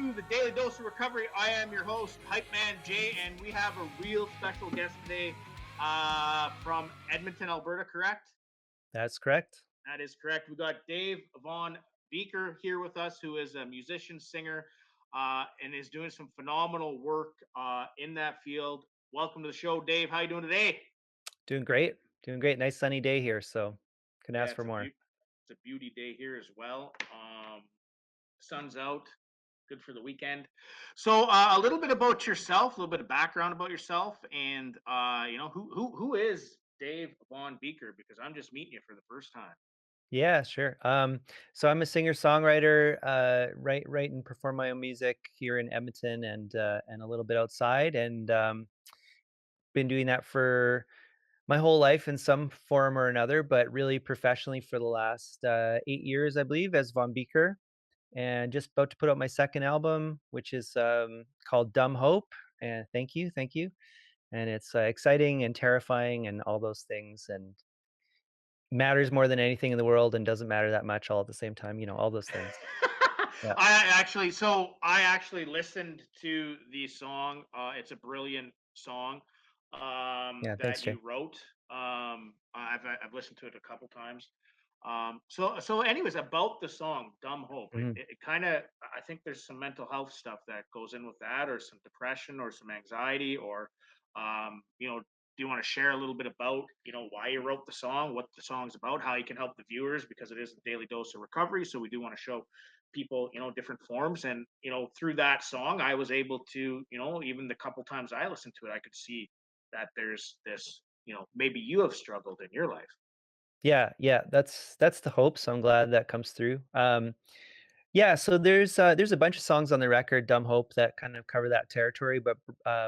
to the Daily Dose of Recovery. I am your host, Hype Man Jay, and we have a real special guest today from Edmonton, Alberta, correct? That's correct. That is correct. We got Dave Von Bieker here with us, who is a musician, singer, and is doing some phenomenal work in that field. Welcome to the show, Dave. How you doing today? Doing great. Doing great. Nice sunny day here, so couldn't Yeah, ask for more. it's a beauty day here as well. Sun's out, good for the weekend. So, a little bit about yourself, a little bit of background about yourself, and who is Dave Von Beeker? Because I'm just meeting you for the first time. Yeah, sure. So I'm a singer-songwriter, write and perform my own music here in Edmonton and a little bit outside, and been doing that for my whole life in some form or another, but really professionally for the last 8 years, I believe, as Von Beeker, and just about to put out my second album, which is called Dumb Hope. And thank you. And it's exciting and terrifying and all those things, and matters more than anything in the world and doesn't matter that much all at the same time, all those things. Yeah. I actually listened to the song. It's a brilliant song Yeah, thanks, that Jay. you wrote. I've listened to it a couple times. So anyways, about the song "Dumb Hope," Mhm. it kind of, I think there's some mental health stuff that goes in with that, or some depression, or some anxiety, or do you want to share a little bit about why you wrote the song, what the song's about, how you can help the viewers, because it is a daily dose of recovery, so we do want to show people different forms. And through that song I was able to, even the couple times I listened to it, I could see that there's this, maybe you have struggled in your life. Yeah, yeah, that's the hope, so I'm glad that comes through. Yeah, so there's a bunch of songs on the record, Dumb Hope, that kind of cover that territory, but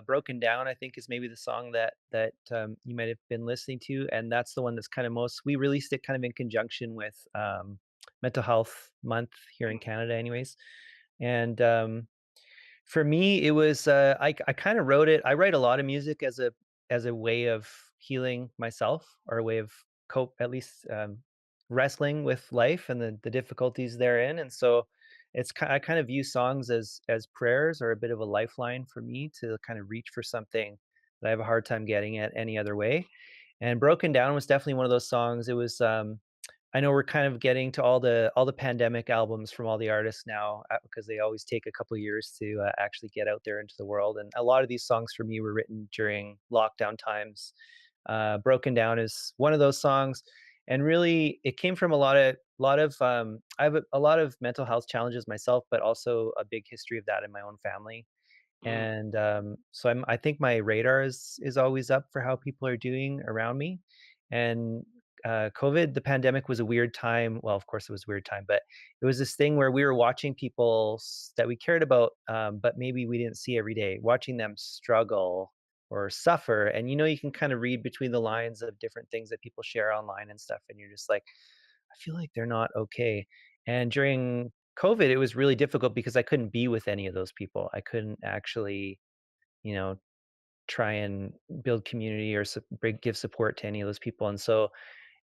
Broken Down, I think, is maybe the song that you might have been listening to, and that's the one that's kind of most we released it kind of in conjunction with Mental Health Month here in Mm. Canada anyways. And for me, it was I kind of wrote it. I write a lot of music as a way of healing myself, or a way of cope, at least wrestling with life and the difficulties therein. And so I kind of view songs as prayers, or a bit of a lifeline for me to kind of reach for something that I have a hard time getting at any other way. And Broken Down was definitely one of those songs. It was I know we're kind of getting to all the pandemic albums from all the artists now, because they always take a couple years to actually get out there into the world. And a lot of these songs for me were written during lockdown times. Broken Down is one of those songs, and really it came from a lot of I have a lot of mental health challenges myself, but also a big history of that in my own family. Mm. And so I think my radar is always up for how people are doing around me. And COVID, the pandemic, was a weird time. Well, of course, it was a weird time, but it was this thing where we were watching people that we cared about, but maybe we didn't see every day, watching them struggle or suffer. And you can kind of read between the lines of different things that people share online and stuff, and you're just like, I feel like they're not okay. And during COVID, it was really difficult because I couldn't be with any of those people. I couldn't actually, you know, try and build community or give support to any of those people. And so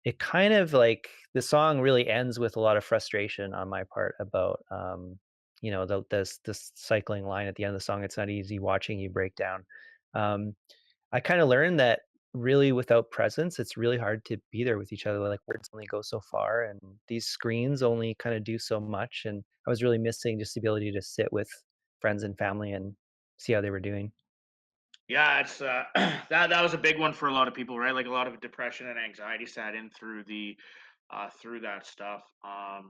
it kind of like the song really ends with a lot of frustration on my part about, this cycling line at the end of the song. It's not easy watching you break down. Um, I kind of learned that really without presence, it's really hard to be there with each other. Like, words only go so far, and these screens only kind of do so much. And I was really missing just the ability to sit with friends and family and see how they were doing. Yeah, it's that was a big one for a lot of people, right? Like, a lot of depression and anxiety sat in through the through that stuff. Yeah,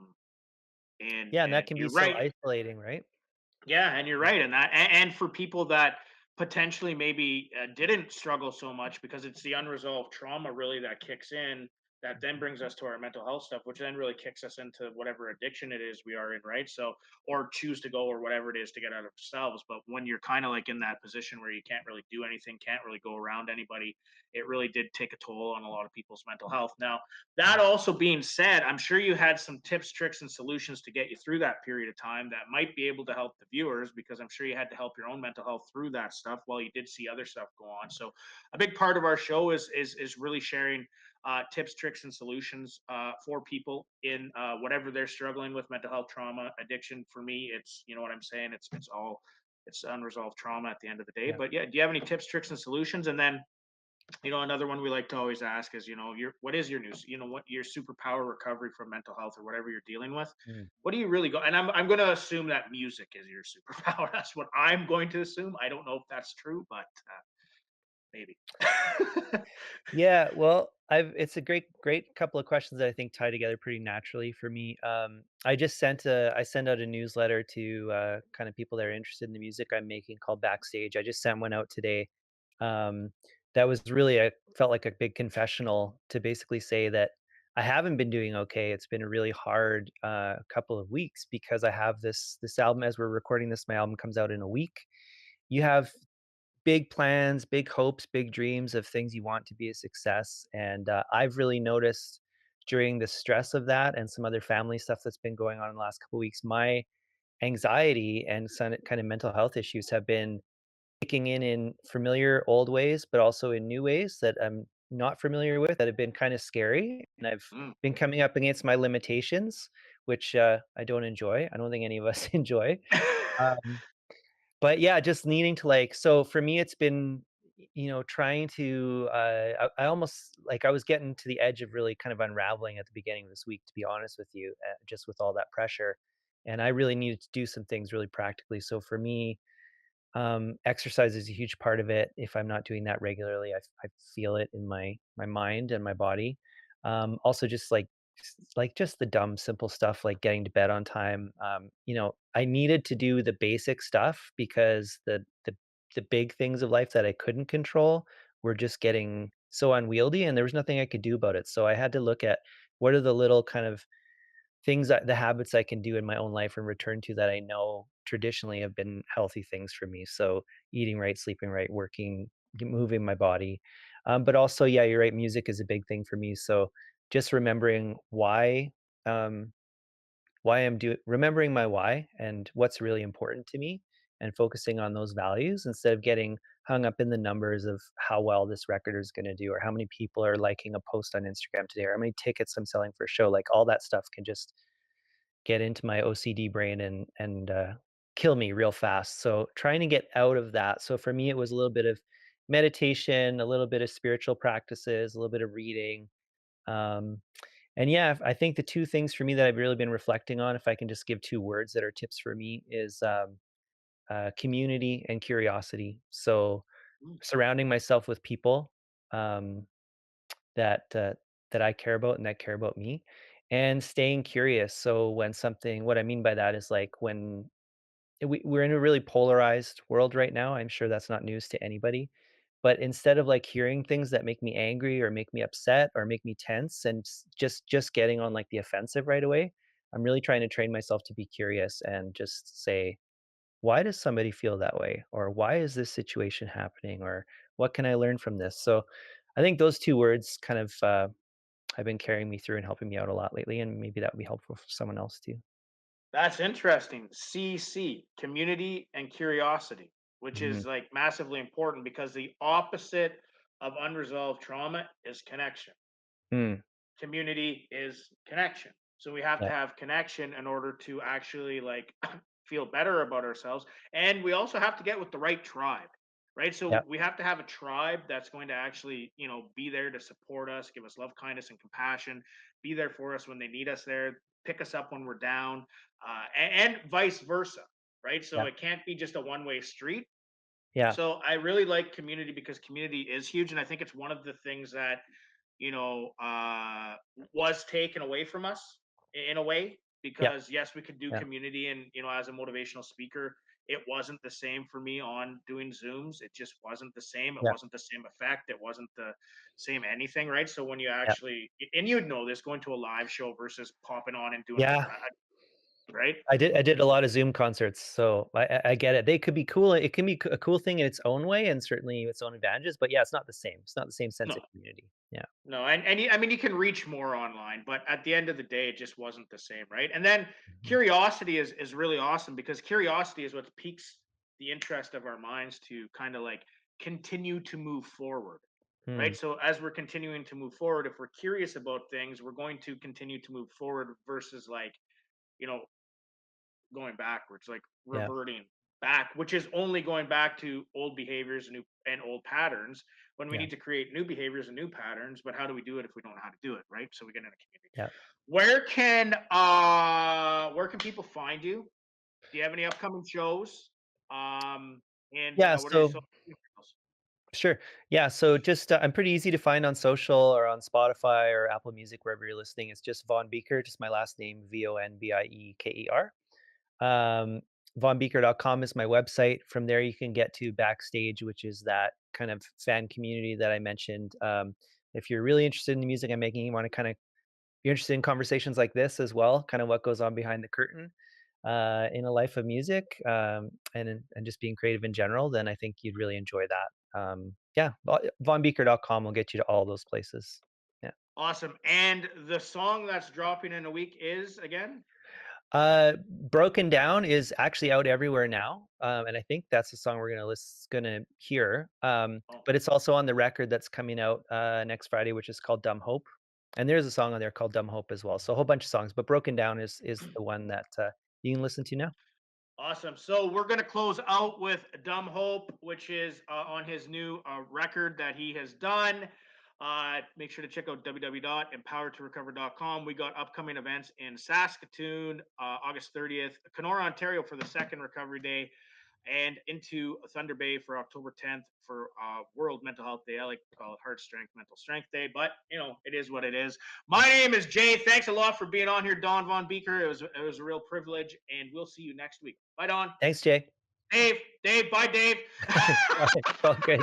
and that And can be you're so right. isolating, right? Yeah, and you're Yeah. right in that. And for people that potentially maybe didn't struggle so much, because it's the unresolved trauma really that kicks in, that then Mhm. brings us to our mental health stuff, which then really kicks us into whatever addiction it is we are in, right? So, or choose to go, or whatever it is, to get out of ourselves. But when you're kind of like in that position where you can't really do anything, can't really go around anybody, it really did take a toll on a lot of people's mental health. Now, that Mm. also being said, I'm sure you had some tips, tricks, and solutions to get you through that period of time that might be able to help the viewers, because I'm sure you had to help your own mental health through that stuff while you did see other stuff go on. So, a big part of our show is really sharing tips, tricks, and solutions for people in whatever they're struggling with, mental health, trauma, addiction. For me, it's, you know what I'm saying. It's all, it's unresolved trauma at the end of the day. Yeah. But yeah, do you have any tips, tricks, and solutions? And then, you know, another one we like to always ask is, you know, your, what is your new, you know, what your superpower recovery from mental health or whatever you're dealing with? Mm. What do you really go? And I'm going to assume that music is your superpower. That's what I'm going to assume. I don't know if that's true, but maybe. Yeah, well, I've it's a great couple of questions that I think tie together pretty naturally for me. I send out a newsletter to kind of people that are interested in the music I'm making called Backstage. I just sent one out today. Um, that was really a felt like a big confessional to basically say that I haven't been doing okay. It's been a really hard couple of weeks because I have this album. As we're recording this, my album comes out in a week. You have big plans, big hopes, big dreams of things you want to be a success. And I've really noticed during the stress of that and some other family stuff that's been going on in the last couple of weeks, my anxiety and some kind of mental health issues have been kicking in familiar old ways, but also in new ways that I'm not familiar with that have been kind of scary. And I've Mm. been coming up against my limitations, which I don't enjoy. I don't think any of us enjoy. Um, but yeah, just needing to like so for me, it's been, trying to, I almost like I was getting to the edge of really kind of unraveling at the beginning of this week, to be honest with you, just with all that pressure. And I really needed to do some things really practically. So for me, exercise is a huge part of it. If I'm not doing that regularly, I feel it in my mind and my body. Also, just like just the dumb, simple stuff like getting to bed on time. I needed to do the basic stuff because the big things of life that I couldn't control were just getting so unwieldy, and there was nothing I could do about it. So I had to look at what are the little kind of things that the habits I can do in my own life and return to that I know traditionally have been healthy things for me. So eating right, sleeping right, working, moving my body. But also, yeah, you're right. Music is a big thing for me. So just remembering um, why remembering my why and what's really important to me, and focusing on those values instead of getting hung up in the numbers of how well this record is going to do or how many people are liking a post on Instagram today or how many tickets I'm selling for a show. Like all that stuff can just get into my OCD brain and kill me real fast. So trying to get out of that. So for me, it was a little bit of meditation, a little bit of spiritual practices, a little bit of reading. Um, and yeah, I think the two things for me that I've really been reflecting on, if I can just give two words that are tips for me, is community and curiosity. So Mm. surrounding myself with people um, that that I care about and that care about me, and staying curious. So when something, what I mean by that is like when we're in a really polarized world right now. I'm sure that's not news to anybody. But instead of like hearing things that make me angry or make me upset or make me tense and just getting on like the offensive right away, I'm really trying to train myself to be curious and just say, why does somebody feel that way? Or why is this situation happening? Or what can I learn from this? So I think those two words kind of have been carrying me through and helping me out a lot lately. And maybe that would be helpful for someone else too. That's interesting. CC, community and curiosity, which Mhm. is like massively important because the opposite of unresolved trauma is connection. Mm, Community is connection. So we have to yeah. have connection in order to actually like feel better about ourselves. And we also have to get with the right tribe, right? Yeah. So we have to have a tribe that's going to actually, you know, be there to support us, give us love, kindness, and compassion, be there for us when they need us there, pick us up when we're down, and vice versa, right? So Yeah. it can't be just a one-way street. Yeah. So I really like community because community is huge. And I think it's one of the things that, you know, was taken away from us in a way, Yeah. because yes, we could do Yeah. community, and you know, as a motivational speaker, it wasn't the same for me on doing Zooms. It just wasn't the same. It Yeah. wasn't the same effect. It wasn't the same anything, right? So when you Yeah. actually, and you'd know this, going to a live show versus popping on and doing, Yeah. right? I did a lot of Zoom concerts, so I get it. They could be cool. It can be a cool thing in its own way and certainly its own advantages, but yeah, it's not the same. It's not the same sense No, of community. Yeah. no, and I mean, you can reach more online, but at the end of the day, it just wasn't the same, right? And then Mhm. curiosity is really awesome because curiosity is what piques the interest of our minds to kind of like continue to move forward. Hmm. right? So as we're continuing to move forward, if we're curious about things, we're going to continue to move forward versus like, you know, going backwards, like Yeah. reverting back, which is only going back to old behaviors and new and old patterns when we Yeah. need to create new behaviors and new patterns. But how do we do it if we don't know how to do it, right? So we get in a community. Yeah. Where can people find you? Do you have any upcoming shows? And Yeah. what are your So social media handles? sure. Yeah. So just I'm pretty easy to find on social or on Spotify or Apple Music, wherever you're listening. It's just Von Beeker, just my last name, VonBieker. VonBeeker.com is my website. From there, you can get to Backstage, which is that kind of fan community that I mentioned. If you're really interested in the music I'm making, you want to kind of you're interested in conversations like this as well, kind of what goes on behind the curtain in a life of music, and just being creative in general, then I think you'd really enjoy that. Yeah, vonbeaker.com will get you to all those places. Yeah. Awesome. And the song that's dropping in a week is again? Broken Down is actually out everywhere now, and I think that's the song we're gonna hear. Oh, But it's also on the record that's coming out next Friday, which is called Dumb Hope, and there's a song on there called Dumb Hope as well. So a whole bunch of songs, but Broken Down is the one that you can listen to now. awesome. So we're going to close out with Dumb Hope, which is on his new record that he has done. Make sure to check out www.empoweredtorecover.com. We got upcoming events in Saskatoon, August 30th, Kenora, Ontario for the second Recovery Day, and into Thunder Bay for October 10th for World Mental Health Day. I like to call it Heart Strength Mental Strength Day, but it is what it is. My name is Jay. Thanks a lot for being on here, Don Von Beeker. It was a real privilege, and we'll see you next week. Bye, Don. Thanks, Jay. Dave, bye, Dave. It's all good.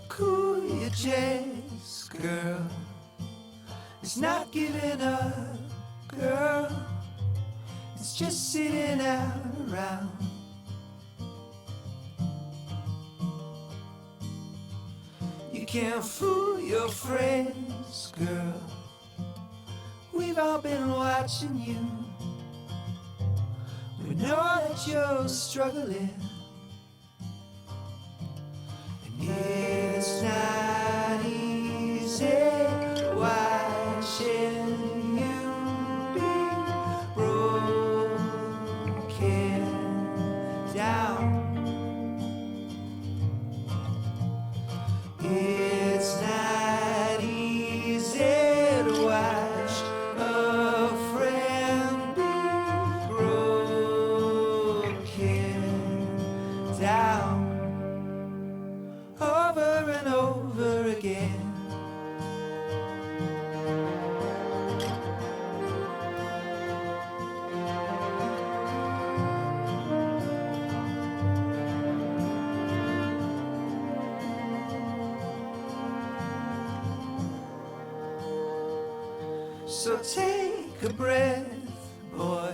Cool your jets, girl. It's not giving up, girl. It's just sitting out around. You can't fool your friends, girl. We've all been watching you. We know that you're struggling. And it's not easy watching you be broken down. It's not easy to watch a friend be broken down over and over again. So take a breath, boy.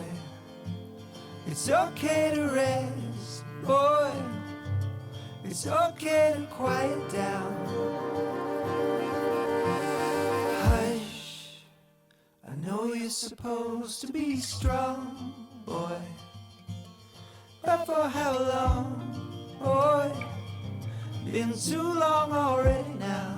It's okay to rest, boy. It's okay to quiet down. Hush, I know you're supposed to be strong, boy. But for how long, boy? Been too long already now.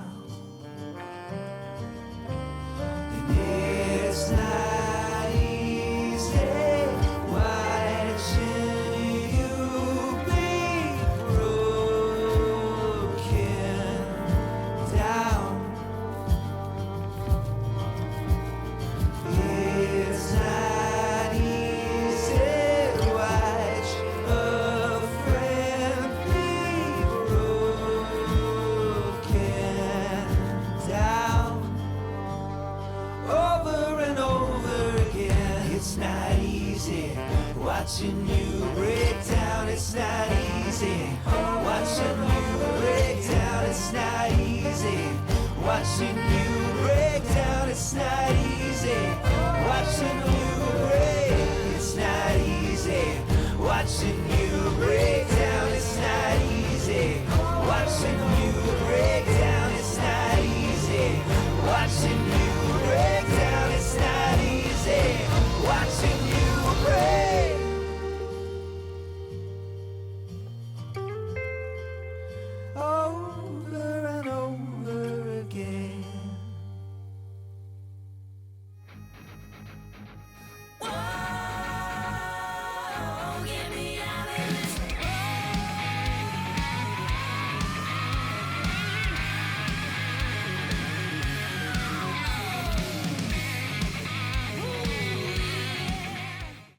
And it's not easy watching you be broken down. It's not easy to watch a friend be broken down over and over easy. Watching you break down, it's not easy. Watching you break down, it's not easy. Watching you break down, it's not easy. Watching